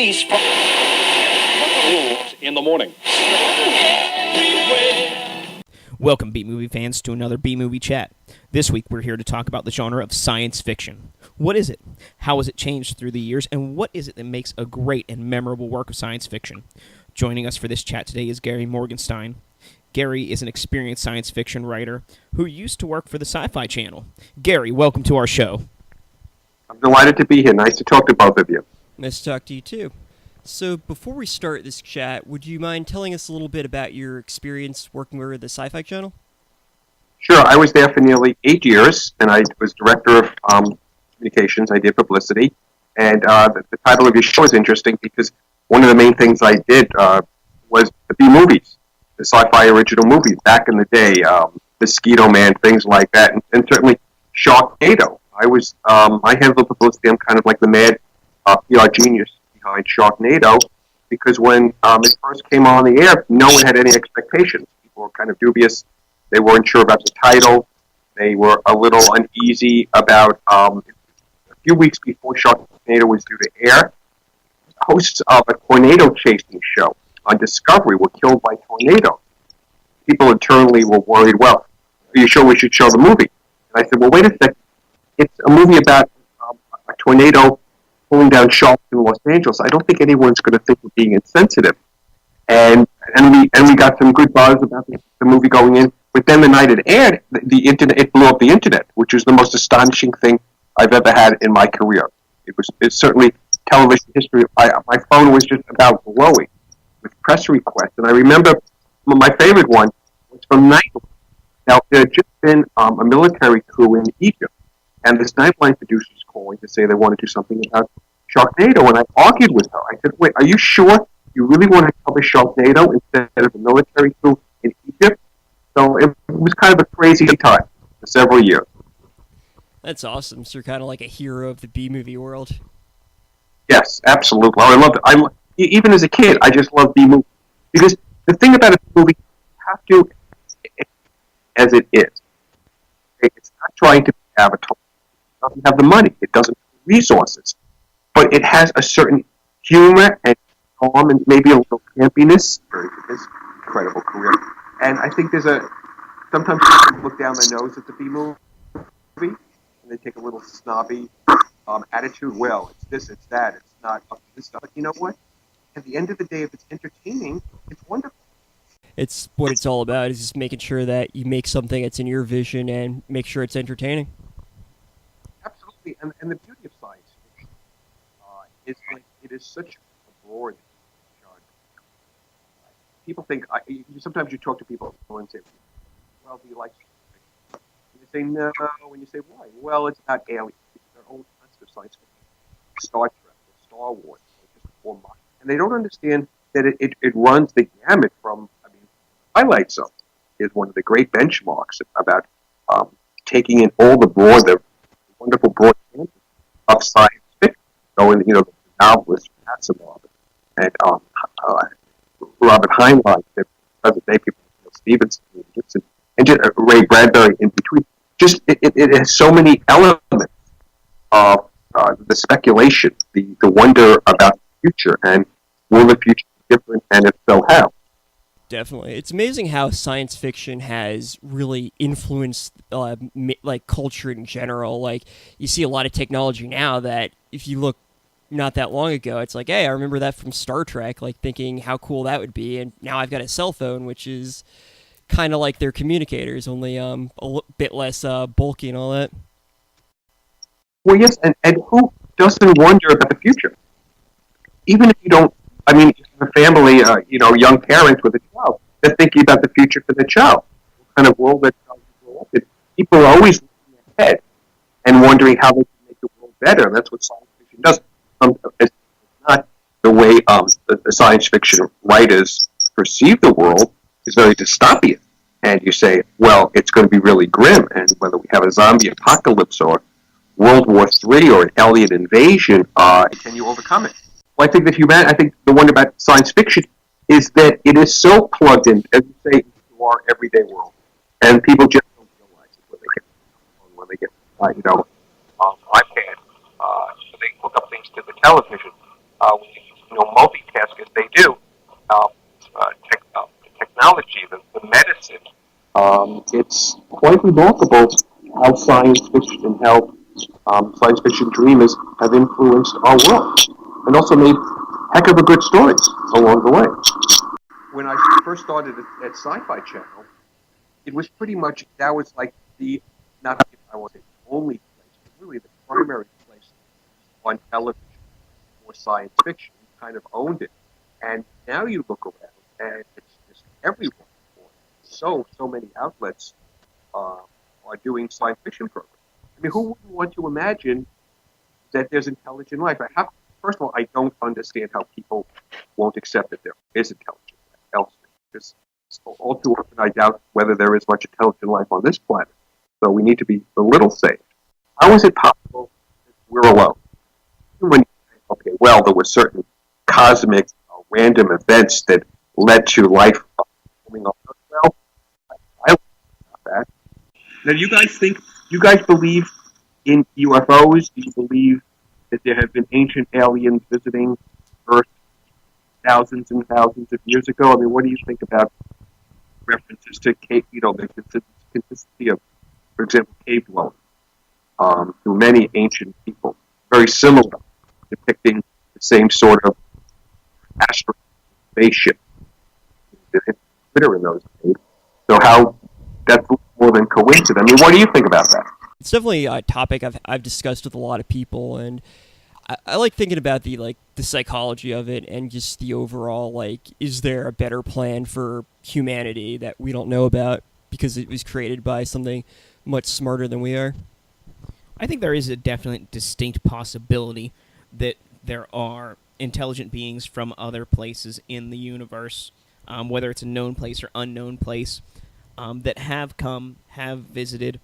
police in the morning. Welcome, B-movie fans, to another B-movie chat. This week, we're here to talk about the genre of science fiction. What is it? How has it changed through the years? And what is it that makes a great and memorable work of science fiction? Joining us for this chat today is Gary Morgenstein. Gary is an experienced science fiction writer who used to work for the Sci-Fi Channel. Gary, welcome to our show. I'm delighted to be here. Nice to talk to both of you. Nice to talk to you, too. So before we start this chat, would you mind telling us a little bit about your experience working with the Sci-Fi Channel? Sure. I was there for nearly 8 years, and I was director of communications. I did publicity. And the title of your show is interesting because one of the main things I did was the B-movies, the sci-fi original movies back in the day, Mosquito Man, things like that, and certainly Sharknado. I handled publicity. I'm kind of like the mad PR genius behind Sharknado, because when it first came on the air, no one had any expectations. People were kind of dubious. They weren't sure about the title. They were a little uneasy about a few weeks before Sharknado was due to air. Hosts of a tornado chasing show on Discovery were killed by tornadoes. People internally were worried, well, are you sure we should show the movie? And I said, well, wait a second. It's a movie about a tornado pulling down sharks in Los Angeles. I don't think anyone's going to think we're being insensitive. And we got some good buzz about the movie going in. But then the night it aired, the internet, it blew up the internet, which was the most astonishing thing I've ever had in my career. It's certainly television history. My phone was just about glowing with press requests. And I remember my favorite one was from Nightline. Now, there had just been a military coup in Egypt, and this Nightline producer is calling to say they want to do something about Sharknado, and I argued with her. I said, wait, are you sure you really want to cover Sharknado instead of a military coup in Egypt? So it was kind of a crazy time for several years. That's awesome. So you're kind of like a hero of the B-movie world. Yes, absolutely. I love it. Even as a kid, I just loved B-movies. Because the thing about a movie, you have to, as it is, it's not trying to be Avatar. It doesn't have the money. It doesn't have the resources. But it has a certain humor and calm and maybe a little campiness for his incredible career. And I think sometimes people look down their nose at the B-movie and they take a little snobby attitude. Well, it's this, it's that, it's not up to this stuff. But you know what? At the end of the day, if it's entertaining, it's wonderful. It's what it's all about, is just making sure that you make something that's in your vision and make sure it's entertaining. Absolutely. And the beauty of science fiction is like it is such a broad genre. People think, sometimes you talk to people and say, well, do you like science fiction? And you say, no. And you say, why? Well, it's not aliens. It's their own concept of science fiction. Star Trek, or Star Wars, or just and they don't understand that it runs the gamut from, Twilight Zone is one of the great benchmarks about taking in all the wonderful broad canvas of science fiction. So, the novelist Asimov and Robert Heinlein, the present day people, Stevenson, and just Ray Bradbury in between. Just it has so many elements of the speculation, the wonder about the future, and will the future be different, and if so, how? Definitely. It's amazing how science fiction has really influenced like culture in general. Like, you see a lot of technology now that if you look not that long ago, it's like, hey, I remember that from Star Trek, like thinking how cool that would be. And now I've got a cell phone, which is kind of like their communicators, only bit less bulky and all that. Well, yes, and who doesn't wonder about the future? Even if you don't, you have a family, young parents with a child, they're thinking about the future for their child. What kind of world that child will grow up in. People are always looking ahead and wondering how they can make the world better. And that's what science fiction does. It's not the way the science fiction writers perceive the world is very dystopian. And you say, well, it's going to be really grim. And whether we have a zombie apocalypse or World War III or an alien invasion, can you overcome it? Well, I think the wonder about science fiction is that it is so plugged in, as you say, into our everyday world, and people just don't realize it when they get iPad, so they hook up things to the television. We think it's multitask as they do. Uh, Technology, the medicine. It's quite remarkable how science fiction dreamers have influenced our world, and also made heck of a good stories along the way. When I first started at Sci-Fi Channel, it was pretty much, that was like not I want to say the only place, but really the primary place on television for science fiction. We kind of owned it. And now you look around, and it's just everywhere. So many outlets are doing science fiction programs. I mean, who wouldn't want to imagine that there's intelligent life? First of all, I don't understand how people won't accept that there is intelligent life elsewhere. Because all too often, I doubt whether there is much intelligent life on this planet. So we need to be a little safe. How is it possible that we're alone? Okay, well, there were certain cosmic random events that led to life forming on Earth. Well, I don't know about that. Now, you guys believe in UFOs? Do you believe that there have been ancient aliens visiting Earth thousands and thousands of years ago? I mean, what do you think about references to the consistency of, for example, cave dwellers through many ancient people, very similar, depicting the same sort of astral spaceship Twitter in those days. So how that's more than coincidence. I mean, what do you think about that? It's definitely a topic I've discussed with a lot of people, and I like thinking about the psychology of it and just the overall, is there a better plan for humanity that we don't know about because it was created by something much smarter than we are? I think there is a definite distinct possibility that there are intelligent beings from other places in the universe, whether it's a known place or unknown place, that have come, have visited,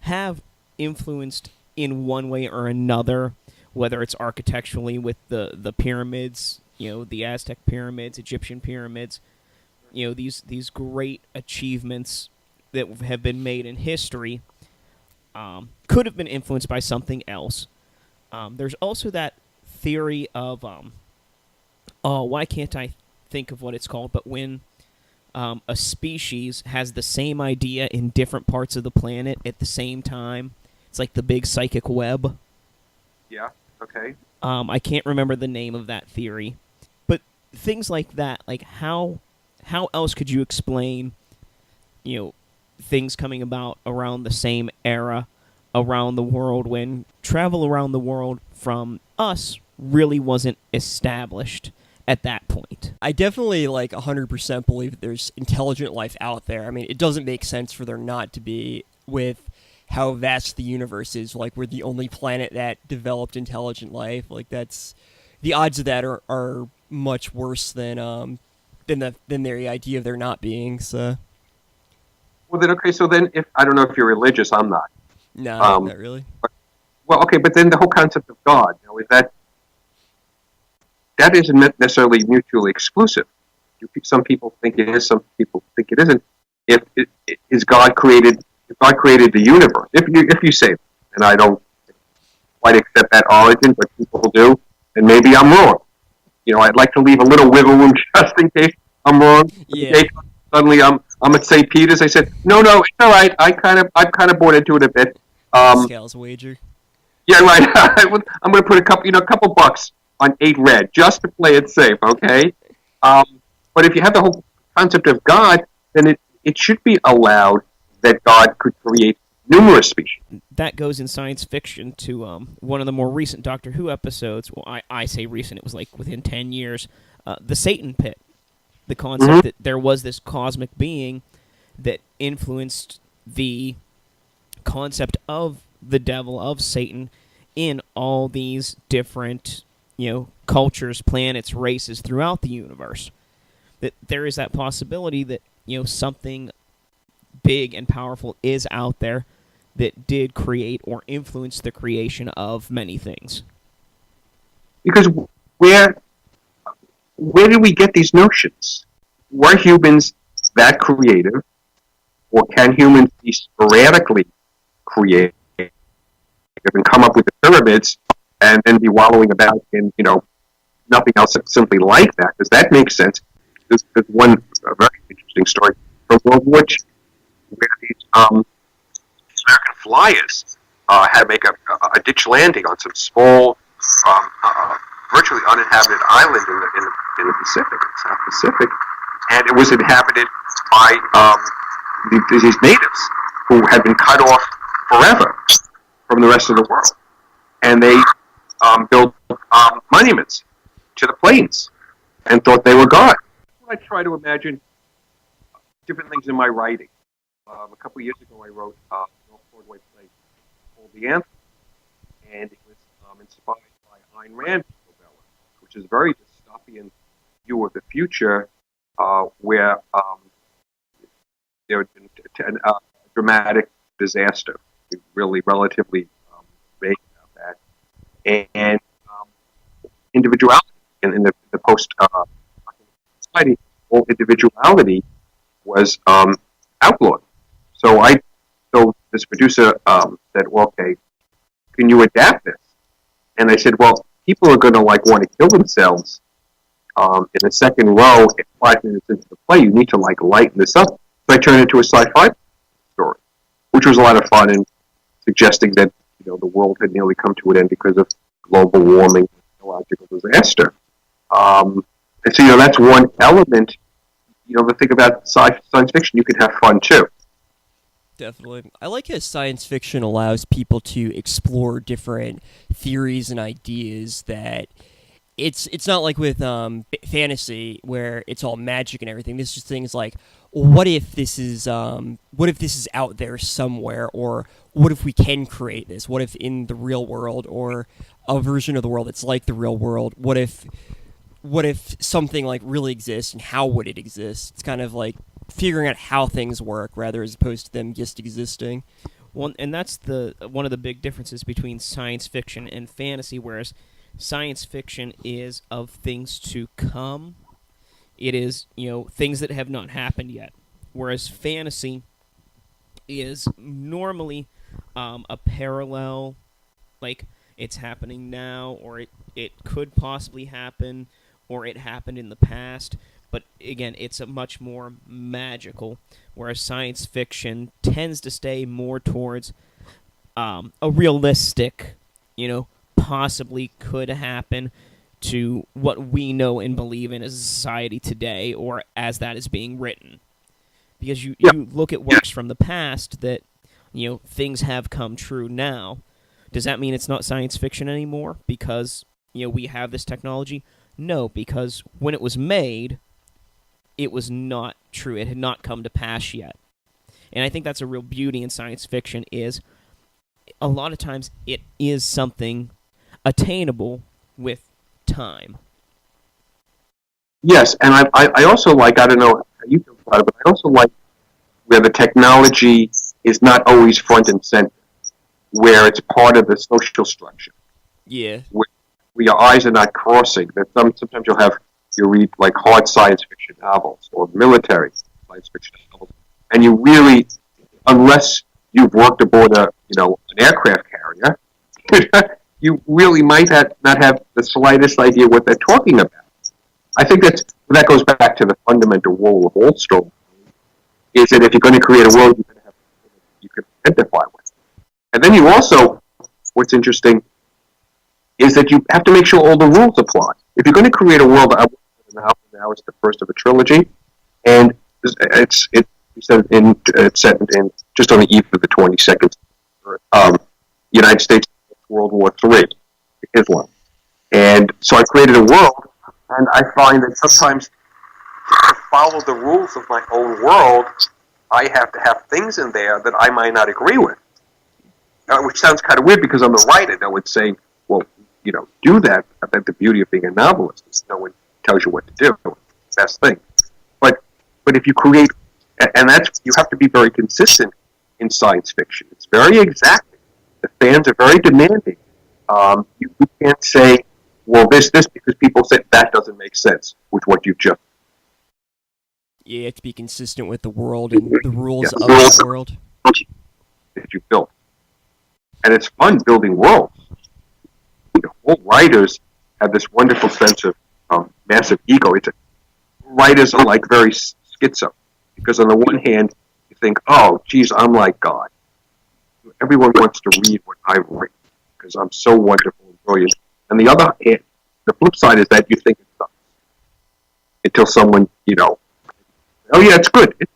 have influenced in one way or another, whether it's architecturally with the pyramids, the Aztec pyramids, Egyptian pyramids, these great achievements that have been made in history, could have been influenced by something else. There's also that theory of, why can't I think of what it's called, but when a species has the same idea in different parts of the planet at the same time, it's like the big psychic web. Yeah, okay. I can't remember the name of that theory, but things like that, like how else could you explain, things coming about around the same era around the world when travel around the world from us really wasn't established at that point? I definitely 100% believe that there's intelligent life out there. I mean, it doesn't make sense for there not to be with how vast the universe is. We're the only planet that developed intelligent life. That's the odds of that are much worse than the idea of there not being. So. Well, then okay. So then, if I don't know if you're religious, I'm not. No, not really. But then the whole concept of God, is that isn't necessarily mutually exclusive. Some people think it is, some people think it isn't. If God created the universe, if you say that, and I don't quite accept that origin, but people do, and maybe I'm wrong. I'd like to leave a little wiggle room just in case I'm wrong. Yeah. Suddenly I'm at St. Peter's. I said, no, it's all right. I've kind of bought into it a bit. Scales wager. Yeah, right. I'm going to put a couple bucks on 8 red just to play it safe. Okay. But if you have the whole concept of God, then it should be allowed that God could create numerous species. That goes in science fiction to one of the more recent Doctor Who episodes. Well, I say recent. It was within 10 years. The Satan Pit. The concept that there was this cosmic being that influenced the concept of the devil, of Satan, in all these different, cultures, planets, races throughout the universe. That there is that possibility that, something big and powerful is out there that did create or influence the creation of many things. Because where did we get these notions? Were humans that creative, or can humans be sporadically creative and come up with the pyramids and then be wallowing about in, nothing else simply like that. Does that make sense? There's one very interesting story from World War II where these American flyers had to make a ditch landing on some small, virtually uninhabited island in the Pacific, South Pacific, and it was inhabited by these natives who had been cut off forever from the rest of the world, and they built monuments to the planes and thought they were God. I try to imagine different things in my writing. A couple of years ago, I wrote a North Broadway play called The Anthem, and it was inspired by Ayn Rand's novella, which is a very dystopian view of the future, where there had been a dramatic disaster, really relatively vague about that, and individuality in the post society, all individuality was outlawed. So this producer said, "Well, okay, can you adapt this?" And I said, "Well, people are going to want to kill themselves in the second row 5 minutes into the play. You need to lighten this up." So I turned it into a sci-fi story, which was a lot of fun in suggesting that the world had nearly come to an end because of global warming, ecological disaster. And so that's one element. The thing about science fiction, you can have fun too. Definitely. I like how science fiction allows people to explore different theories and ideas that it's not like with fantasy where it's all magic and everything. This is just things like, what if this is out there somewhere, or what if we can create this? What if in the real world, or a version of the world that's like the real world? What if something really exists, and how would it exist? It's kind of like figuring out how things work rather as opposed to them just existing. Well, and that's one of the big differences between science fiction and fantasy, whereas science fiction is of things to come. It is, things that have not happened yet, whereas fantasy is normally a parallel, like it's happening now, or it could possibly happen, or it happened in the past. But again, it's a much more magical, whereas science fiction tends to stay more towards a realistic, possibly could happen to what we know and believe in as a society today, or as that is being written. Because you look at works from the past that, things have come true now. Does that mean it's not science fiction anymore because, we have this technology? No, because when it was made, it was not true. It had not come to pass yet. And I think that's a real beauty in science fiction, is a lot of times it is something attainable with time. Yes, and I also I don't know how you feel about it, but I also like where the technology is not always front and center, where it's part of the social structure. Yeah. Where your eyes are not crossing. That sometimes you read hard science fiction novels or military science fiction novels, and you really, unless you've worked aboard an aircraft carrier, you really might not have the slightest idea what they're talking about. I think that goes back to the fundamental role of all stories, is that if you're going to create a world, you're going to have something you can identify with. And then you also, what's interesting, is that you have to make sure all the rules apply. If you're going to create a world, now it's the first of a trilogy, and it's set in just on the eve of the 22nd United States World War III, Islam. And so I created a world, and I find that sometimes to follow the rules of my own world, I have to have things in there that I might not agree with. Which sounds kind of weird because I'm a writer. No one's saying, well, do that. I think the beauty of being a novelist is no one tells you what to do. It's the best thing. But if you create, and you have to be very consistent in science fiction. It's very exacting. The fans are very demanding. You can't say, well, this, because people say that doesn't make sense with what you've just. Yeah, you have to be consistent with the world and the rules of the world that you built. And it's fun building worlds. All writers have this wonderful sense of massive ego. Writers are like very schizo, because on the one hand, you think, oh, geez, I'm like God. Everyone wants to read what I write because I'm so wonderful and brilliant. And the other hand, the flip side is that you think it sucks until someone, oh yeah, it's good. It's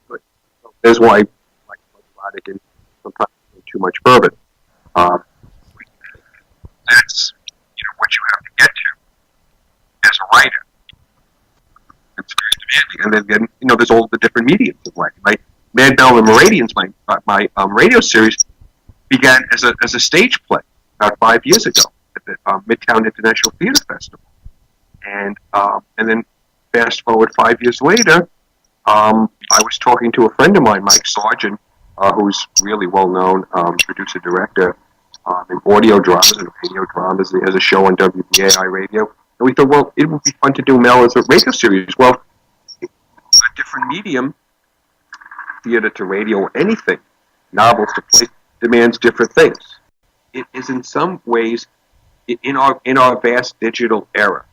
good. So that's why I like erotic and sometimes too much bourbon. That's what you have to get to as a writer. It's very demanding. And then there's all the different mediums of writing. Like Mad Bell and Meridians, my radio series began as a stage play about 5 years ago at the Midtown International Theater Festival, and then fast forward 5 years later, I was talking to a friend of mine, Mike Sargent, who's really well known producer director in audio dramas and radio dramas. He has a show on WBAI radio, and we thought, well, it would be fun to do Mel as a radio series. Well, a different medium, theater to radio or anything, novels to play, demands different things. It is in some ways, in our vast digital era,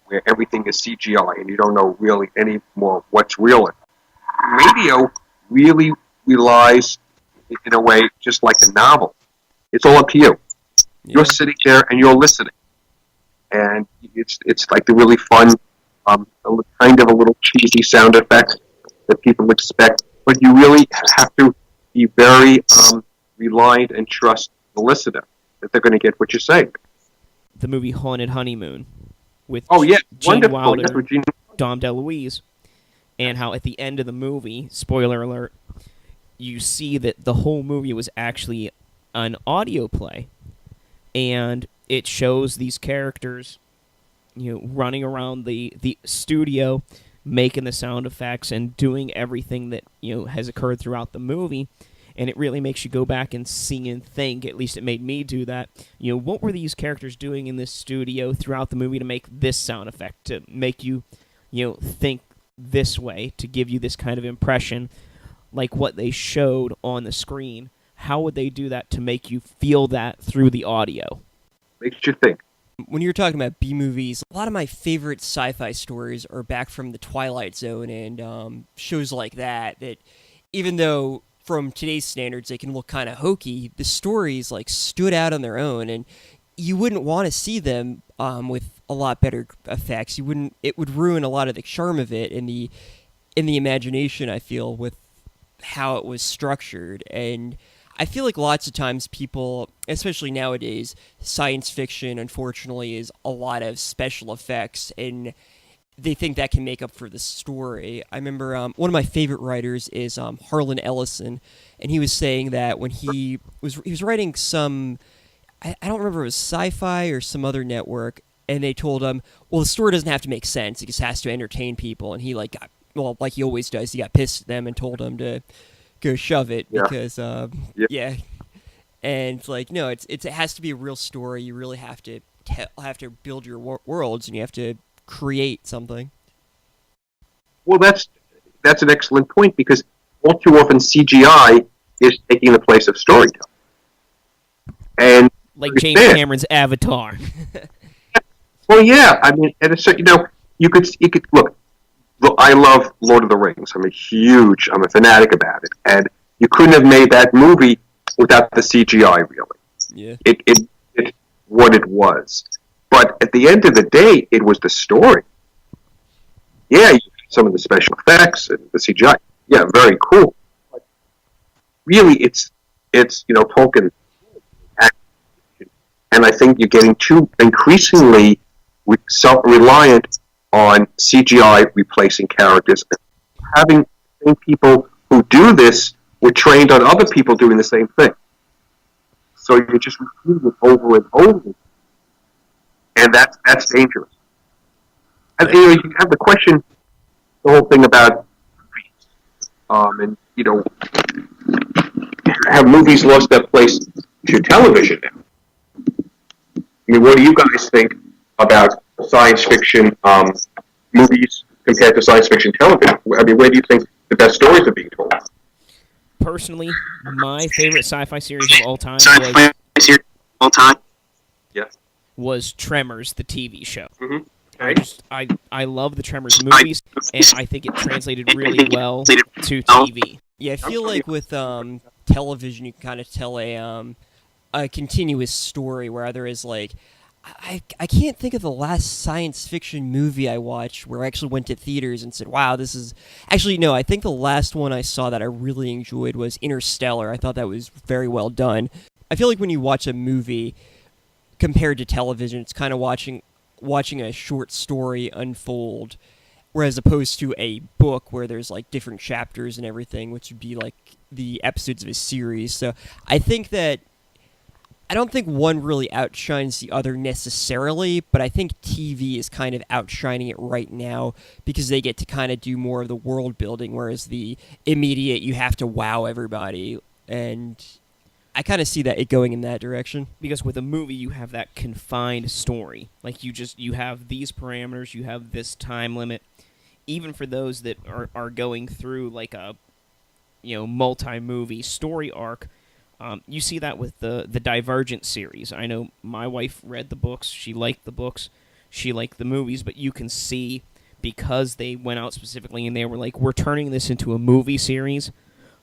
where everything is CGI and you don't know really anymore what's real. Radio really relies, in a way, just like a novel. It's all up to you. Yeah. You're sitting there and you're listening, and it's like the really fun, kind of a little cheesy sound effects that people expect, but you really have to be very reliant and trust the listener that they're going to get what you're saying. The movie Haunted Honeymoon with Gene Wilder, Gene... Dom DeLuise, and how at the end of the movie, spoiler alert, you see that the whole movie was actually an audio play, and it shows these characters, running around the studio, making the sound effects and doing everything that has occurred throughout the movie. And it really makes you go back and see and think, at least it made me do that, what were these characters doing in this studio throughout the movie to make this sound effect, to make you, think this way, to give you this kind of impression, like what they showed on the screen. How would they do that to make you feel that through the audio? Makes you think. When you're talking about B-movies, a lot of my favorite sci-fi stories are back from the Twilight Zone and shows like that even though from today's standards they can look kind of hokey, the stories stood out on their own, and you wouldn't want to see them with a lot better effects. It would ruin a lot of the charm of it in the imagination, I feel, with how it was structured. And I feel like lots of times people, especially nowadays, science fiction, unfortunately, is a lot of special effects, and they think that can make up for the story. I remember one of my favorite writers is Harlan Ellison, and he was saying that when he was writing some, I don't remember if it was Sci-Fi or some other network, and they told him, well, the story doesn't have to make sense, it just has to entertain people, and he like he always does, he got pissed at them and told them to go shove it, because yeah. And it's like, no, it has to be a real story. You really have to build your worlds, and you have to create something. Well, that's an excellent point, because all too often CGI is taking the place of storytelling. And like James Cameron's Avatar. Well, yeah, I mean, at a certain, you could look. I love Lord of the Rings. I'm a fanatic about it, and you couldn't have made that movie without the CGI, really. Yeah. It's what it was. But at the end of the day, it was the story. Yeah, some of the special effects and the CGI. Yeah, very cool. But really, it's Tolkien. And I think you're getting too increasingly self-reliant on CGI replacing characters. Having people who do this were trained on other people doing the same thing. So you're just repeating it over and over. And that's dangerous. And you have the question, the whole thing about movies. Have movies lost their place to television now? I mean, what do you guys think about science fiction movies compared to science fiction television? I mean, where do you think the best stories are being told? Personally, my favorite sci-fi series of all time was was Tremors, the TV show. Mm-hmm. Okay. I love the Tremors movies, and I think it translated really well to TV. Yeah, I feel like with television, you can kind of tell a continuous story where there is like. I can't think of the last science fiction movie I watched where I actually went to theaters and said, wow, this is... Actually, no, I think the last one I saw that I really enjoyed was Interstellar. I thought that was very well done. I feel like when you watch a movie compared to television, it's kind of watching a short story unfold, whereas opposed to a book where there's like different chapters and everything, which would be like the episodes of a series. So I think that I don't think one really outshines the other necessarily, but I think TV is kind of outshining it right now because they get to kind of do more of the world building, whereas the immediate you have to wow everybody, and I kind of see that it going in that direction. Because with a movie, you have that confined story. Like you have these parameters, you have this time limit. Even for those that are going through like a multi-movie story arc. You see that with the Divergent series. I know my wife read the books. She liked the books. She liked the movies. But you can see, because they went out specifically and they were like, we're turning this into a movie series,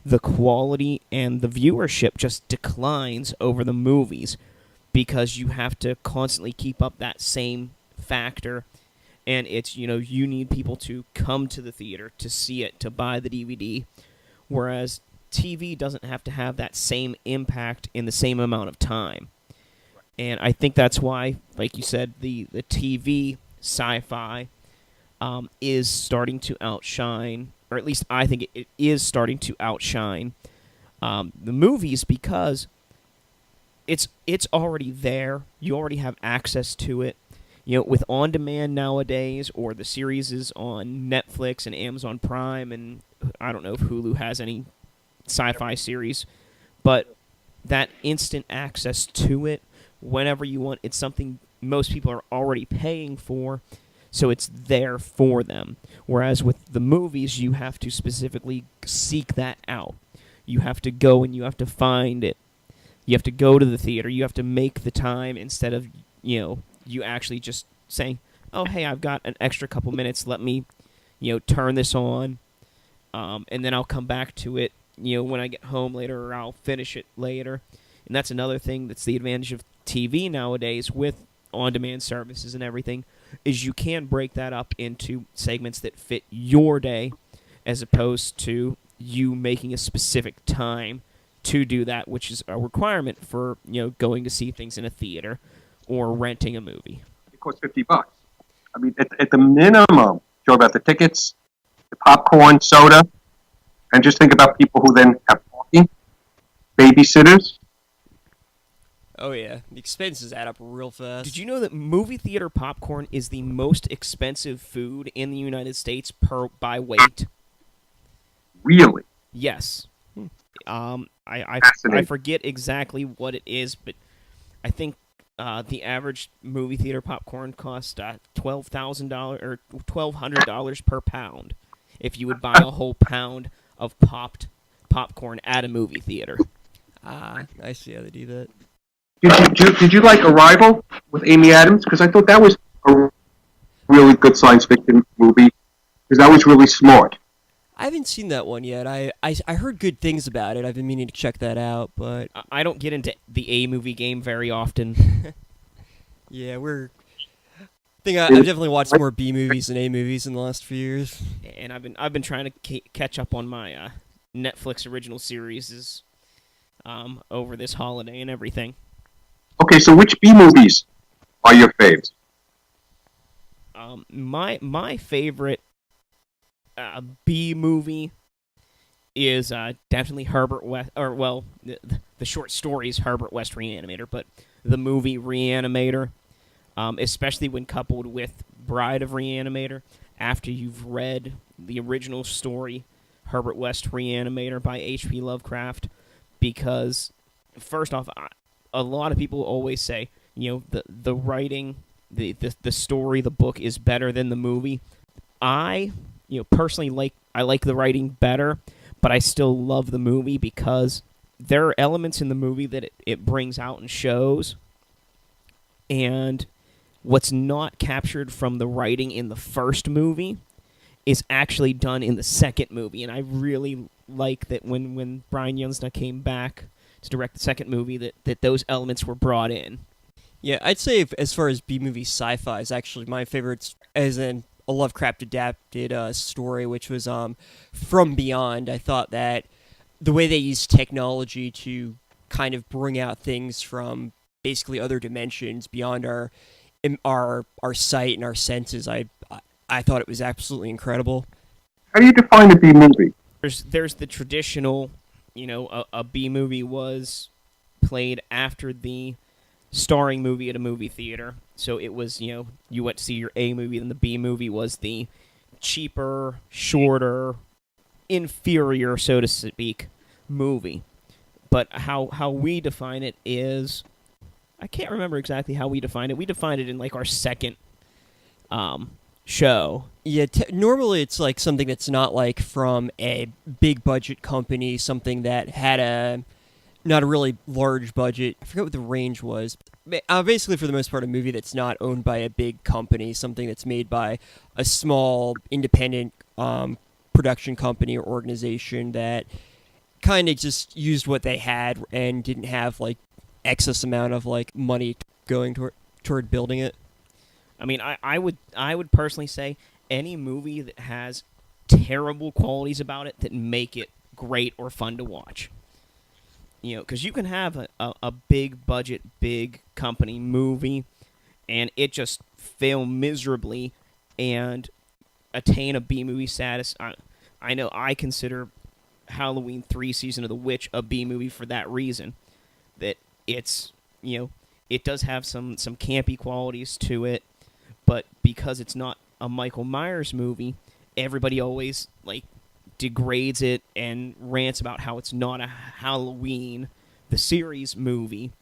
the quality and the viewership just declines over the movies because you have to constantly keep up that same factor. And it's, you need people to come to the theater to see it, to buy the DVD. Whereas TV doesn't have to have that same impact in the same amount of time. And I think that's why, like you said, the TV sci-fi is starting to outshine, or at least I think it is starting to outshine the movies because it's already there. You already have access to it. With on-demand nowadays, or the series is on Netflix and Amazon Prime, and I don't know if Hulu has any sci-fi series, but that instant access to it whenever you want, it's something most people are already paying for, so it's there for them. Whereas with the movies, you have to specifically seek that out. You have to go and you have to find it. You have to go to the theater. You have to make the time instead of, you actually just saying, oh, hey, I've got an extra couple minutes. Let me, turn this on, and then I'll come back to it when I get home later, or I'll finish it later. And that's another thing that's the advantage of TV nowadays with on-demand services and everything, is you can break that up into segments that fit your day as opposed to you making a specific time to do that, which is a requirement for, going to see things in a theater or renting a movie. It costs $50. I mean, at the minimum, Joe, about the tickets, the popcorn, soda, and just think about people who then have parking, babysitters. Oh, yeah. The expenses add up real fast. Did you know that movie theater popcorn is the most expensive food in the United States by weight? Really? Yes. I forget exactly what it is, but I think the average movie theater popcorn costs $12,000 or $1,200 per pound if you would buy a whole pound of popped popcorn at a movie theater. I see how they do that. Did you like Arrival with Amy Adams? Because I thought that was a really good science fiction movie, because that was really smart. I haven't seen that one yet. I heard good things about it. I've been meaning to check that out, but I don't get into the A-movie game very often. Yeah, I've definitely watched more B movies than A movies in the last few years. And I've been trying to catch up on my Netflix original series over this holiday and everything. Okay, so which B movies are your faves? My favorite B movie is definitely Herbert West, or well, the short story is Herbert West Reanimator, but the movie Reanimator, especially when coupled with Bride of Reanimator, after you've read the original story, Herbert West Reanimator by H.P. Lovecraft, because first off, a lot of people always say, the writing, the story, the book is better than the movie. I personally like the writing better, but I still love the movie because there are elements in the movie that it brings out and shows, and what's not captured from the writing in the first movie is actually done in the second movie. And I really like that when Brian Yuzna came back to direct the second movie, that those elements were brought in. Yeah, I'd say as far as B-movie sci-fi is actually my favorites, as in a Lovecraft adapted story, which was From Beyond. I thought that the way they used technology to kind of bring out things from basically other dimensions beyond our sight and our senses, I thought it was absolutely incredible. How do you define a B movie? There's the traditional, a B movie was played after the starring movie at a movie theater. So it was, you went to see your A movie, then the B movie was the cheaper, shorter, inferior, so to speak, movie. But how we define it is, I can't remember exactly how we define it. We define it in like our second show. Yeah, normally it's like something that's not like from a big budget company, something that had not a really large budget. I forget what the range was. Basically, for the most part, a movie that's not owned by a big company, something that's made by a small independent production company or organization that kind of just used what they had and didn't have like excess amount of like money going toward building it. I mean, I would personally say any movie that has terrible qualities about it that make it great or fun to watch. Because you can have a big budget, big company movie, and it just fail miserably and attain a B movie status. I know I consider Halloween 3 Season of the Witch a B movie for that reason. That it's, it does have some campy qualities to it, but because it's not a Michael Myers movie, everybody always degrades it and rants about how it's not a Halloween, the series movie.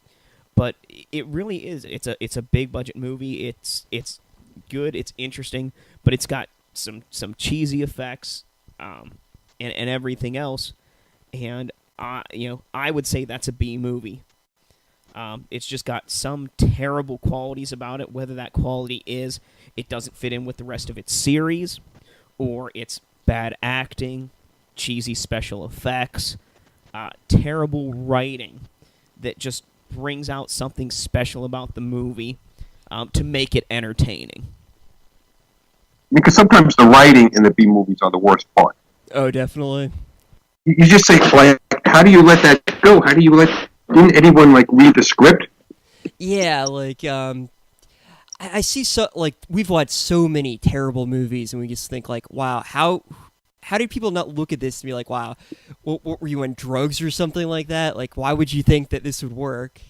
But it really is. It's a big budget movie. It's good. It's interesting, but it's got some cheesy effects and everything else. And I would say that's a B movie. It's just got some terrible qualities about it. Whether that quality is it doesn't fit in with the rest of its series, or it's bad acting, cheesy special effects, terrible writing that just brings out something special about the movie to make it entertaining. Because sometimes the writing in the B movies are the worst part. Oh, definitely. You just say, how do you let that go? How do you didn't anyone read the script? Yeah, I see we've watched so many terrible movies, and we just think wow, how did people not look at this and be like, wow, what were you on drugs or something like that? Why would you think that this would work?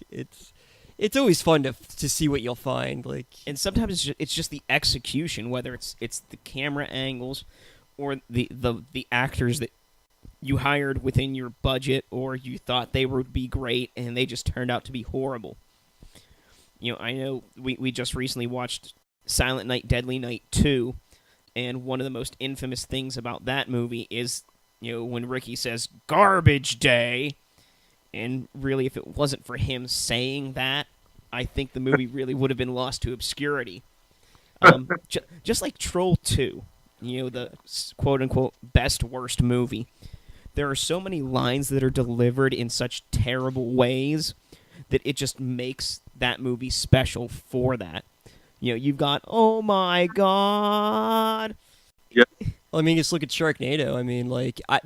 It's always fun to see what you'll find. And sometimes it's just the execution, whether it's the camera angles or the actors that you hired within your budget, or you thought they would be great and they just turned out to be horrible. I know we just recently watched Silent Night, Deadly Night 2, and one of the most infamous things about that movie is, when Ricky says, "Garbage day," and really, if it wasn't for him saying that, I think the movie really would have been lost to obscurity. Just like Troll 2, the quote-unquote best worst movie. There are so many lines that are delivered in such terrible ways that it just makes that movie special for that. You've got, oh my god. Yeah. Well, I mean, just look at Sharknado. I mean, I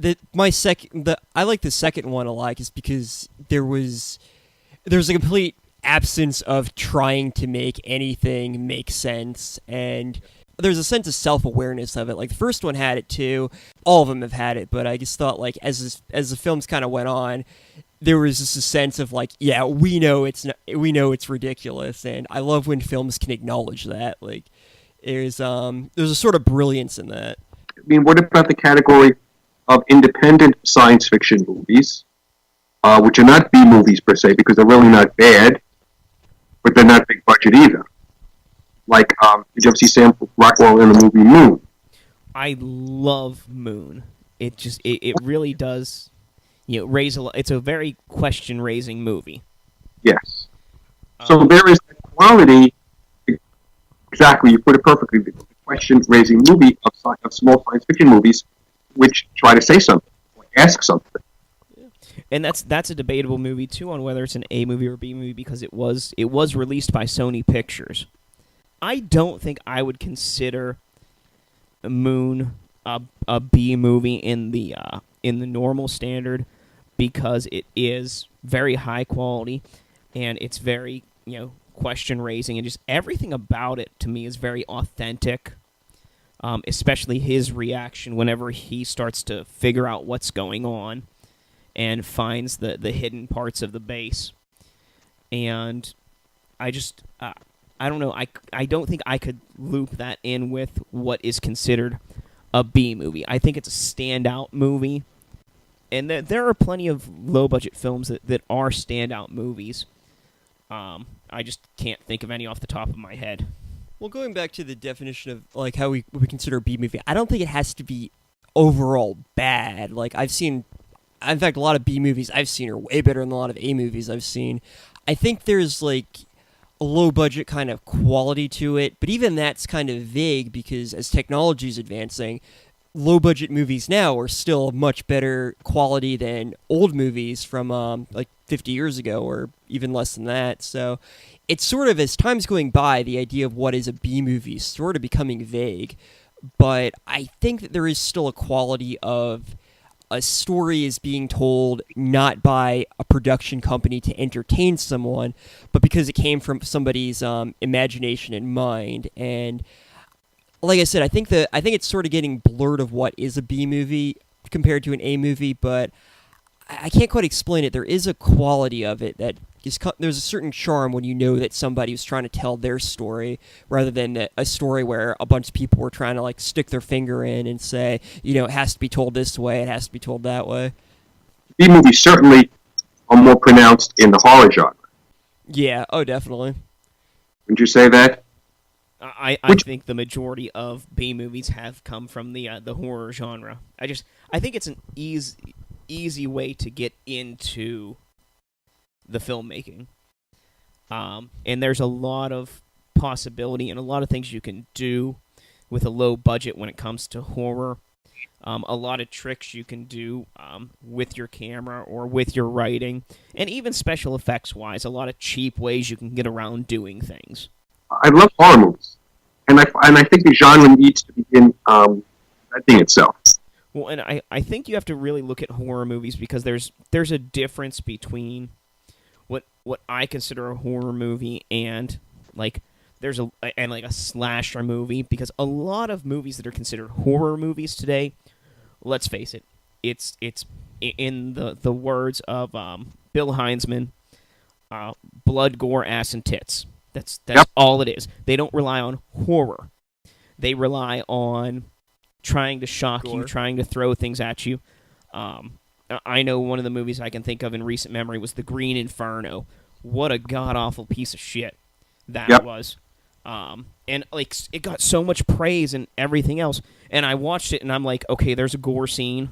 like the second one a lot, just because there was a complete absence of trying to make anything make sense, and there's a sense of self-awareness of it. The first one had it too. All of them have had it, but I just thought as the films kind of went on, there was just a sense of yeah, we know it's ridiculous, and I love when films can acknowledge that. There's a sort of brilliance in that. I mean, what about the category of independent science fiction movies, which are not B movies per se, because they're really not bad, but they're not big budget either? Did you ever see Sam Rockwell in the movie Moon? I love Moon. It really does, raise it's a very question-raising movie. Yes. So there is quality Exactly, you put it perfectly. The question-raising movie of small science fiction movies, which try to say something, or ask something. And that's a debatable movie too, on whether it's an A movie or B movie, because it was released by Sony Pictures. I don't think I would consider Moon a B movie in the normal standard, because it is very high quality and it's very, question raising, and just everything about it to me is very authentic. Especially his reaction whenever he starts to figure out what's going on and finds the hidden parts of the base. And I just, I don't know, I don't think I could loop that in with what is considered a B movie. I think it's a standout movie. And there are plenty of low-budget films that are standout movies. I just can't think of any off the top of my head. Well, going back to the definition of like how we consider a B movie, I don't think it has to be overall bad. Like I've seen, in fact, a lot of B movies I've seen are way better than a lot of A movies I've seen. I think there's like a low budget kind of quality to it, but even that's kind of vague, because as technology is advancing, low budget movies now are still much better quality than old movies from like 50 years ago or even less than that. So it's sort of, as time's going by, the idea of what is a B movie is sort of becoming vague. But I think that there is still a quality of a story is being told not by a production company to entertain someone, but because it came from somebody's imagination and mind. And like I said, I think it's sort of getting blurred of what is a B movie compared to an A movie, but I can't quite explain it. There is a quality of it that is, there's a certain charm when you know that somebody was trying to tell their story, rather than a story where a bunch of people were trying to like stick their finger in and say, it has to be told this way, it has to be told that way. B movies certainly are more pronounced in the horror genre. Yeah, oh, definitely. Wouldn't you say that? I think the majority of B movies have come from the horror genre. I think it's an easy way to get into the filmmaking. And there's a lot of possibility and a lot of things you can do with a low budget when it comes to horror. A lot of tricks you can do with your camera or with your writing, and even special effects wise, a lot of cheap ways you can get around doing things. I love horror movies, and I think the genre needs to begin inventing itself. Well, and I think you have to really look at horror movies, because there's a difference between what I consider a horror movie and like a slasher movie, because a lot of movies that are considered horror movies today, let's face it, it's in the words of Bill Heinzman, blood, gore, ass, and tits. That's Yep. all it is. They don't rely on horror. They rely on trying to shock Gore. you, trying to throw things at you. I know one of the movies I can think of in recent memory was The Green Inferno. What a god-awful piece of shit that Yep. was. And like it got so much praise and everything else. And I watched it and I'm like, okay, there's a gore scene.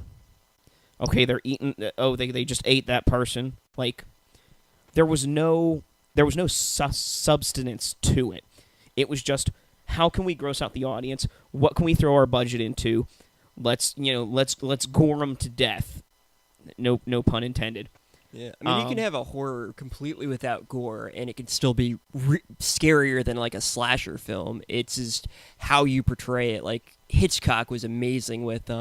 Okay, they're eating. Oh, they just ate that person. Like there was no substance to it. It was just, how can we gross out the audience? What can we throw our budget into? Let's gore them to death. No pun intended. Yeah, I mean, you can have a horror completely without gore, and it can still be scarier than like a slasher film. It's just how you portray it. Like Hitchcock was amazing with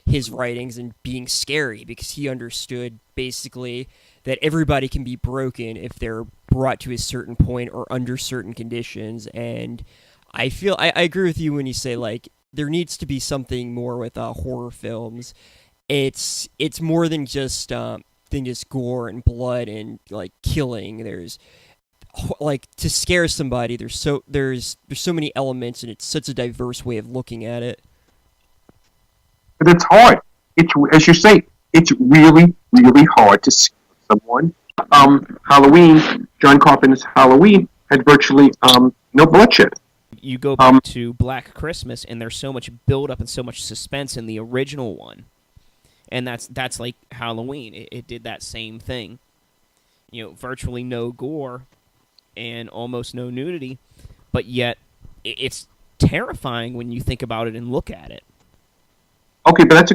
his writings and being scary, because he understood basically that everybody can be broken if they're brought to a certain point or under certain conditions. And I agree with you when you say like there needs to be something more with horror films. It's more than just gore and blood and like killing. There's like, to scare somebody, there's so many elements, and it's such a diverse way of looking at it. But it's hard. It's, as you say, it's really, really hard to scare someone. Halloween, John Carpenter's Halloween had virtually no bloodshed. You go back to Black Christmas, and there's so much build-up and so much suspense in the original one. And that's like Halloween. It did that same thing. Virtually no gore and almost no nudity, but yet it's terrifying when you think about it and look at it. Okay, but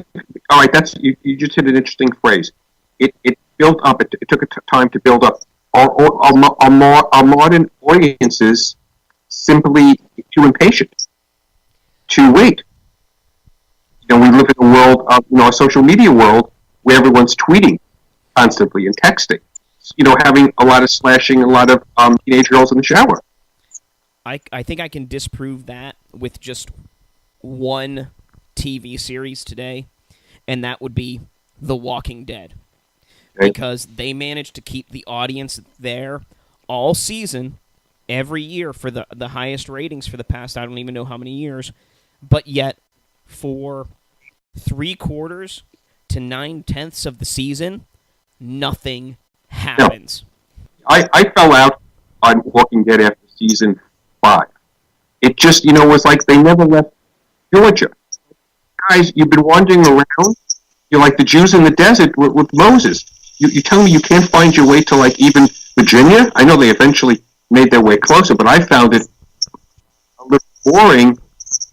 all right. That's you just hit an interesting phrase. It built up. It took time to build up. Our modern audiences simply too impatient to wait. We live in a world of a social media world where everyone's tweeting constantly and texting. Having a lot of slashing, a lot of teenage girls in the shower. I think I can disprove that with just one TV series today, and that would be The Walking Dead. Okay. Because they managed to keep the audience there all season, every year for the highest ratings for the past, I don't even know how many years, but yet for 3/4 to 9/10 of the season, nothing happens. I fell out on Walking Dead after season 5. It just, was like they never left Georgia. Guys, you've been wandering around. You're like the Jews in the desert with Moses. You tell me you can't find your way to, like, even Virginia? I know they eventually made their way closer, but I found it a little boring,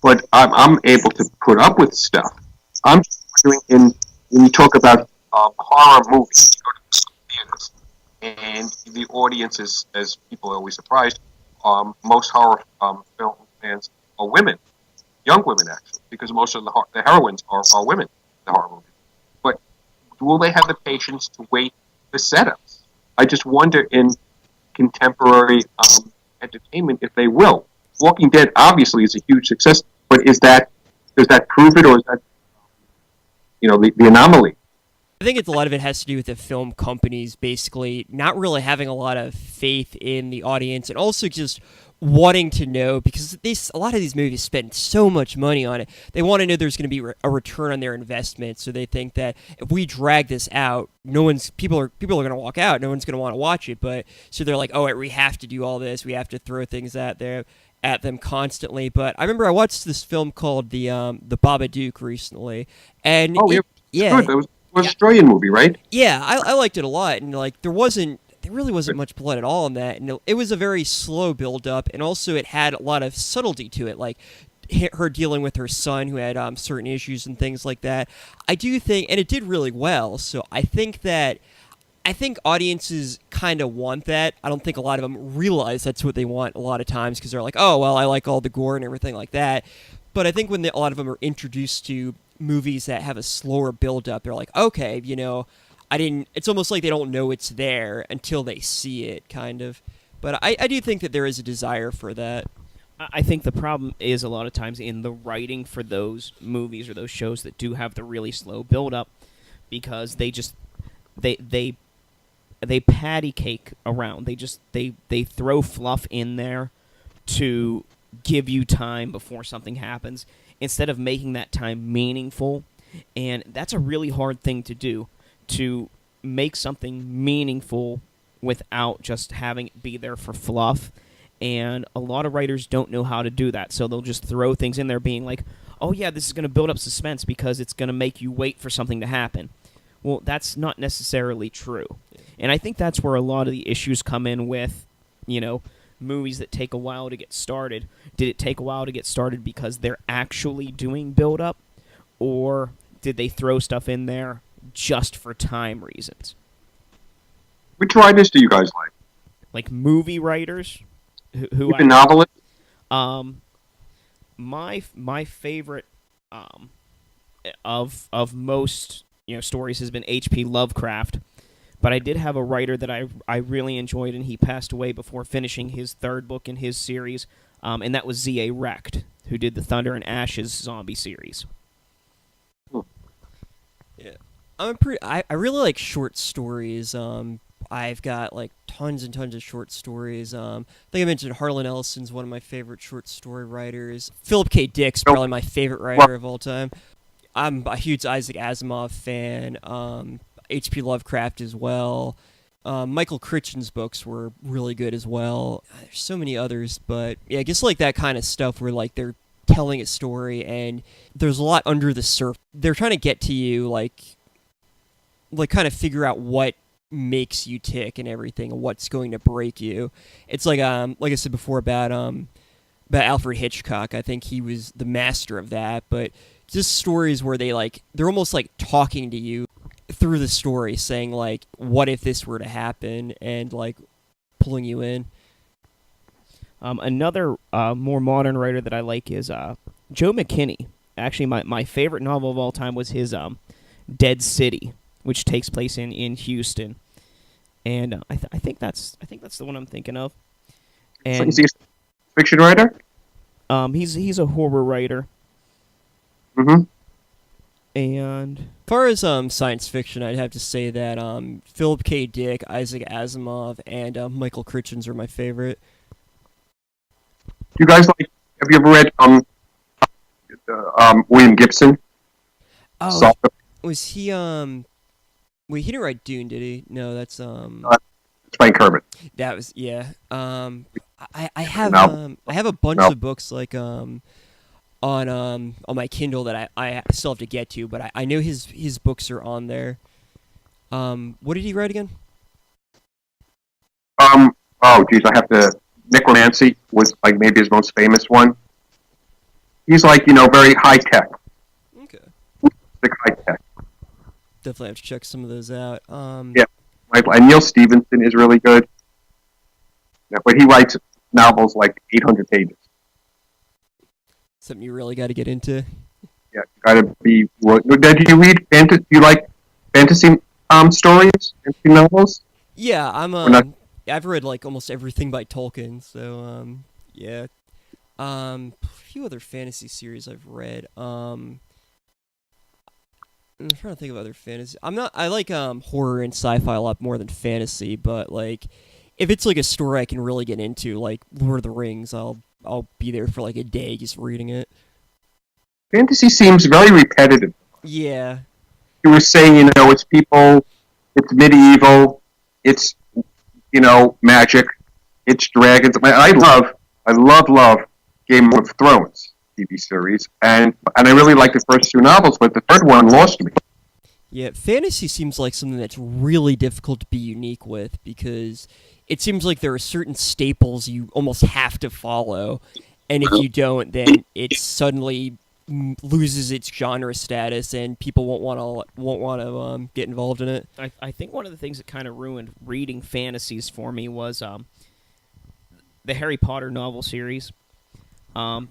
but I'm able to put up with stuff. I'm just wondering, when you talk about horror movies, you go to theaters, and the audience is, as people are always surprised, most horror film fans are women, young women actually, because most of the heroines are women in the horror movie. But will they have the patience to wait for setups? I just wonder in contemporary entertainment if they will. Walking Dead obviously is a huge success, but does that prove it, or is that the anomaly? I think a lot of it has to do with the film companies basically not really having a lot of faith in the audience, and also just wanting to know, because a lot of these movies spend so much money on it. They want to know there's going to be a return on their investment, so they think that if we drag this out, people are going to walk out. No one's going to want to watch it. But so they're like, oh, we have to do all this. We have to throw things at them constantly. But I remember I watched this film called the Babadook recently, and yeah, that was an Australian movie, right? Yeah, I liked it a lot, and like there really wasn't much blood at all in that, and it was a very slow build up, and also it had a lot of subtlety to it, like her dealing with her son who had certain issues and things like that. I do think, and it did really well. So I think audiences kind of want that. I don't think a lot of them realize that's what they want a lot of times, because they're like, oh well, I like all the gore and everything like that. But I think when a lot of them are introduced to movies that have a slower build up, they're like, okay, it's almost like they don't know it's there until they see it, kind of. But I do think that there is a desire for that. I think the problem is a lot of times in the writing for those movies or those shows that do have the really slow build up, because they patty cake around. They throw fluff in there to give you time before something happens, instead of making that time meaningful. And that's a really hard thing to do, to make something meaningful without just having it be there for fluff. And a lot of writers don't know how to do that, so they'll just throw things in there being like, oh yeah, this is going to build up suspense because it's going to make you wait for something to happen. Well, that's not necessarily true. And I think that's where a lot of the issues come in with, movies that take a while to get started. Did it take a while to get started because they're actually doing build-up, or did they throw stuff in there just for time reasons? Which writers do you guys like? Like movie writers? Who Even novelists? My favorite of most stories has been H.P. Lovecraft. But I did have a writer that I really enjoyed, and he passed away before finishing his third book in his series, and that was Z.A. Recht, who did the Thunder and Ashes zombie series. Yeah, I really like short stories. I've got like tons and tons of short stories. I think I mentioned Harlan Ellison's one of my favorite short story writers. Philip K. Dick's probably my favorite writer of all time. I'm a huge Isaac Asimov fan. H.P. Lovecraft as well. Michael Crichton's books were really good as well. There's so many others, but yeah, I guess like that kind of stuff where like they're telling a story and there's a lot under the surface. They're trying to get to you, like kind of figure out what makes you tick and everything, and what's going to break you. It's like I said before about about Alfred Hitchcock. I think he was the master of that. But just stories where they're almost like talking to you through the story, saying like, "What if this were to happen?" and like pulling you in. Another more modern writer that I like is Joe McKinney. Actually, my favorite novel of all time was his Dead City, which takes place in Houston, and I think that's the one I'm thinking of. And Is he a fiction writer? he's a horror writer, Mm-hmm. and As far as science fiction, I'd have to say that Philip K. Dick, Isaac Asimov, and Michael Crichton's are my favorite. Do you guys like? Have you ever read William Gibson? Oh, Salt- was he Wait, he didn't write Dune, did he? No, that's Frank Herbert. that was yeah. I have No. I have a bunch No. of books like on my Kindle that I still have to get to, but I know his books are on there. What did he write again? Oh, geez, I have to. Necromancy was like maybe his most famous one. He's like very high tech, Okay, like high tech. definitely have to check some of those out. Yeah. And Neil Stevenson is really good. Yeah, but he writes novels like 800 pages. Something you really got to get into. Yeah, you gotta be. Do you read fantasy? Do you like fantasy stories, fantasy novels? Yeah, I'm not- I've read like almost everything by Tolkien, so yeah. A few other fantasy series I've read. I'm trying to think of other fantasy. I like horror and sci-fi a lot more than fantasy, but like if it's like a story I can really get into, like Lord of the Rings, I'll be there for like a day just reading it. Fantasy seems very repetitive. Yeah. You were saying, it's people, it's medieval, it's magic, it's dragons. I love Game of Thrones TV series, and I really like the first two novels, but the third one lost me. Yeah, fantasy seems like something that's really difficult to be unique with because it seems like there are certain staples you almost have to follow, and if you don't, then it suddenly loses its genre status, and people won't want to get involved in it. I think one of the things that kind of ruined reading fantasies for me was the Harry Potter novel series.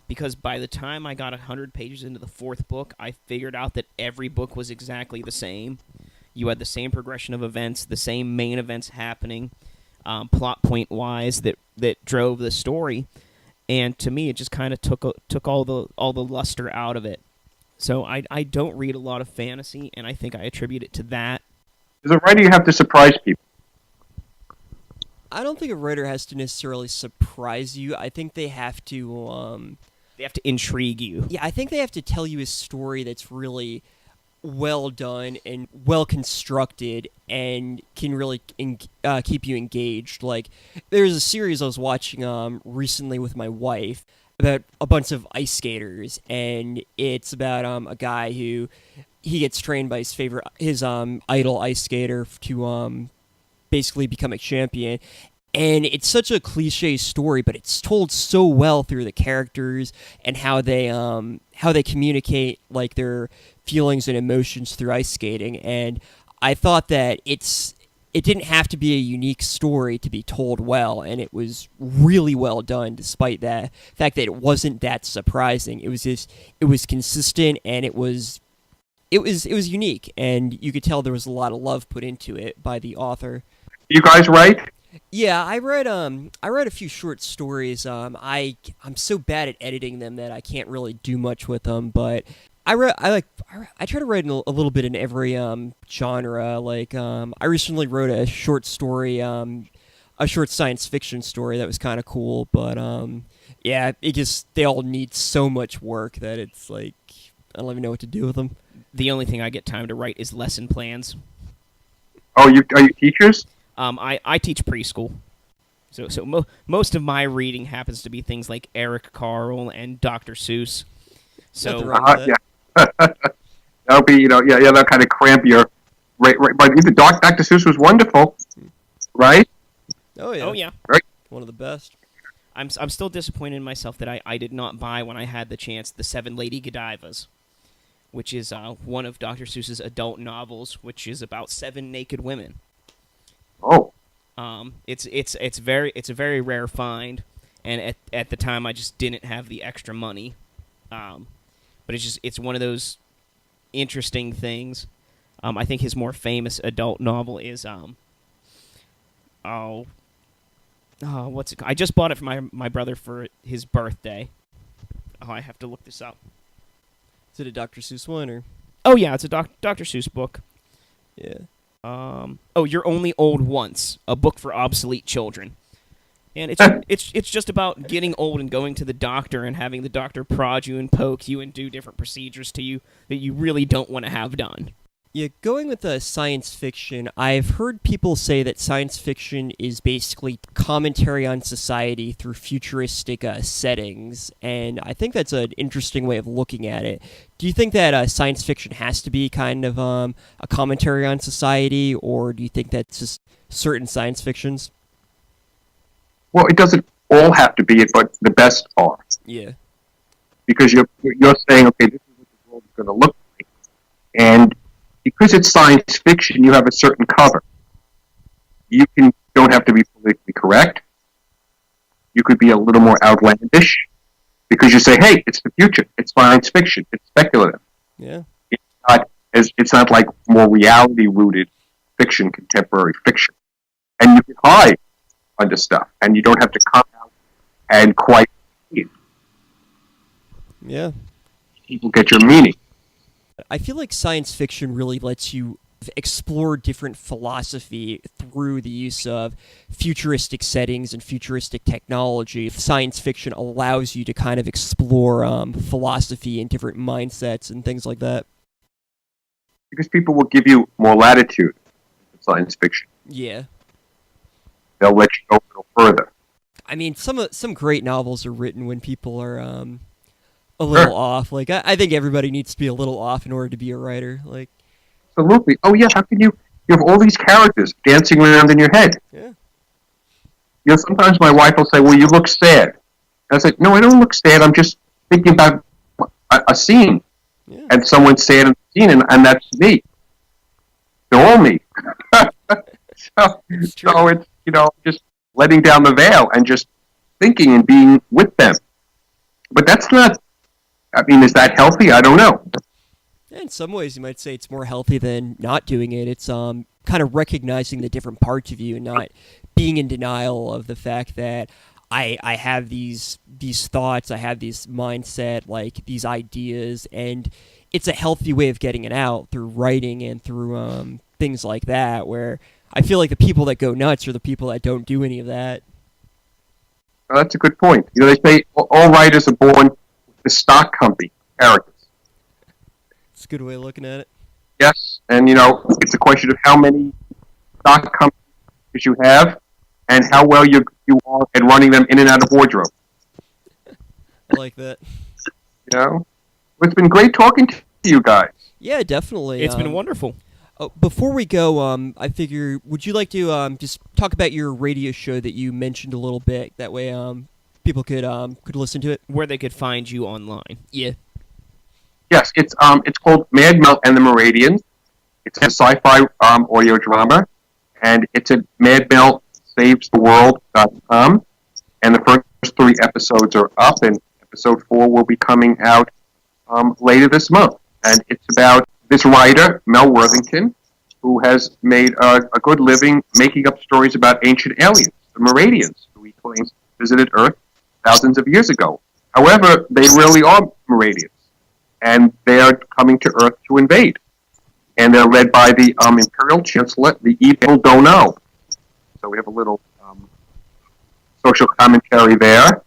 Because by the time I got 100 pages into the fourth book, I figured out that every book was exactly the same. You had the same progression of events, the same main events happening, plot point wise that drove the story, and to me, it just kind of took all the luster out of it. So I don't read a lot of fantasy, and I think I attribute it to that. As a writer, you have to surprise people. I don't think a writer has to necessarily surprise you. I think they have to They have to intrigue you. yeah, I think they have to tell you a story that's really well done and well constructed and can really keep you engaged. Like, there's a series I was watching recently with my wife about a bunch of ice skaters, and it's about a guy who he gets trained by his idol ice skater to basically become a champion. And it's such a cliche story, but it's told so well through the characters and how they communicate like their feelings and emotions through ice skating. And I thought that it didn't have to be a unique story to be told well, and it was really well done despite the fact that it wasn't that surprising. It was consistent, and it was unique, and you could tell there was a lot of love put into it by the author. You guys write? Yeah, I read a few short stories. I'm so bad at editing them that I can't really do much with them, but I try to write a little bit in every genre. Like I recently wrote a short story, a short science fiction story that was kind of cool, but yeah, they all need so much work that it's like I don't even know what to do with them. The only thing I get time to write is lesson plans. Oh, are you teachers? I teach preschool, so most of my reading happens to be things like Eric Carle and Dr. Seuss. Nothing So wrong with that. Yeah. That'll be, that'll kind of cramp your. Right. But even Dr. Seuss was wonderful, right? Oh yeah. oh yeah, One of the best. I'm still disappointed in myself that I did not buy when I had the chance the Seven Lady Godivas, which is one of Dr. Seuss's adult novels, which is about 7 naked women. Oh, It's a very rare find, and at the time I just didn't have the extra money. But it's one of those interesting things. I think his more famous adult novel is what's it? I just bought it for my brother for his birthday. Oh, I have to look this up. Is it a Dr. Seuss one or? Oh yeah, it's a Dr. Seuss book. Yeah. You're Only Old Once, a book for obsolete children. And it's just about getting old and going to the doctor and having the doctor prod you and poke you and do different procedures to you that you really don't want to have done. Yeah, going with the science fiction, I've heard people say that science fiction is basically commentary on society through futuristic settings, and I think that's an interesting way of looking at it. Do you think that science fiction has to be kind of a commentary on society, or do you think that's just certain science fictions? well, it doesn't all have to be it, but the best are. Yeah. Because you're saying, okay, this is what the world is going to look like. And because it's science fiction, you have a certain cover. You don't have to be politically correct. You could be a little more outlandish because you say, hey, it's the future. It's science fiction. It's speculative. Yeah. It's not like more reality-rooted fiction, contemporary fiction. And you can hide under stuff, and you don't have to come out and quite see it. Yeah. People get your meaning. I feel like science fiction really lets you explore different philosophy through the use of futuristic settings and futuristic technology. Science fiction allows you to kind of explore philosophy and different mindsets and things like that. Because people will give you more latitude in science fiction. Yeah. They'll let you go a little further. I mean, some great novels are written when people are a little off. Like, I think everybody needs to be a little off in order to be a writer. Like, absolutely. Oh yeah, how can you have all these characters dancing around in your head? Yeah. Sometimes my wife will say, well, you look sad. I say, no, I don't look sad. I'm just thinking about a scene. Yeah. And someone's sad in the scene, and that's me. They're all me. so it's, just letting down the veil and just thinking and being with them. But that's not, is that healthy? I don't know. In some ways, you might say it's more healthy than not doing it. It's kind of recognizing the different parts of you and not being in denial of the fact that I have these thoughts, I have this mindset, like these ideas, and it's a healthy way of getting it out through writing and through things like that, where I feel like the people that go nuts are the people that don't do any of that. Oh, that's a good point. They say all writers are born with the stock company characters. It's a good way of looking at it. Yes, and it's a question of how many stock companies you have and how well you are at running them in and out of wardrobe. I like that. It's been great talking to you guys. Yeah, definitely. It's been wonderful. Oh, before we go, I figure, would you like to just talk about your radio show that you mentioned a little bit? That way, people could listen to it. Where they could find you online. Yeah. Yes, it's called Mad Mel and the Meridians. It's a sci-fi audio drama, and it's at madmelsavestheworld.com. And the first 3 episodes are up, and episode 4 will be coming out later this month. And it's about this writer, Mel Worthington, who has made a good living making up stories about ancient aliens, the Meridians, who he claims visited Earth thousands of years ago. However, they really are Meridians, and they are coming to Earth to invade. And they're led by the Imperial Chancellor, the Evil Dono. So we have a little social commentary there.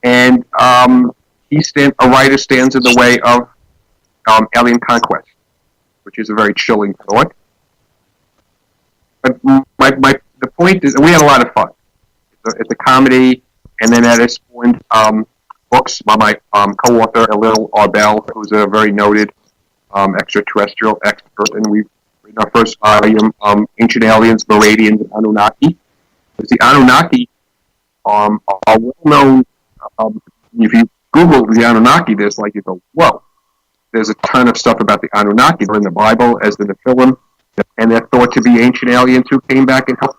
And a writer stands in the way of alien conquest, which is a very chilling thought. But the point is, we had a lot of fun. It's a comedy, and then that has spawned books by my co-author, Elil Arbel, who's a very noted extraterrestrial expert, and we've written our first volume, Ancient Aliens, Meridians, and Anunnaki. Because the Anunnaki are well known. If you Google the Anunnaki, there's like you go, whoa. There's a ton of stuff about the Anunnaki in the Bible, as in the film, and they're thought to be ancient aliens who came back and helped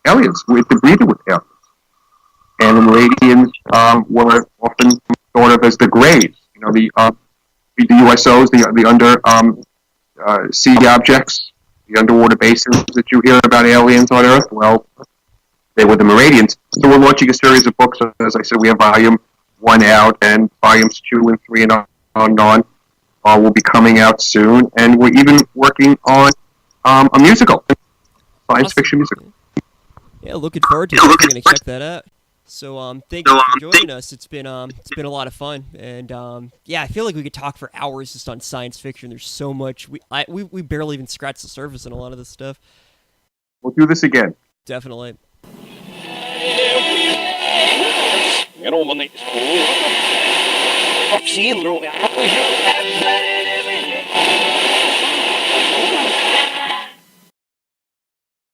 aliens to breed with aliens. And the Meridians were often thought of as the graves. The USOs, the under sea objects, the underwater basins that you hear about aliens on Earth. Well, they were the Meridians. So we're launching a series of books. As I said, we have volume 1 out, and volumes 2 and 3 and on will be coming out soon. And we're even working on a musical, science fiction musical. Yeah, looking forward to it. I'm going to check that out. So, thank you for joining us. It's been a lot of fun, and yeah, I feel like we could talk for hours just on science fiction. There's so much we barely even scratched the surface on a lot of this stuff. We'll do this again. Definitely.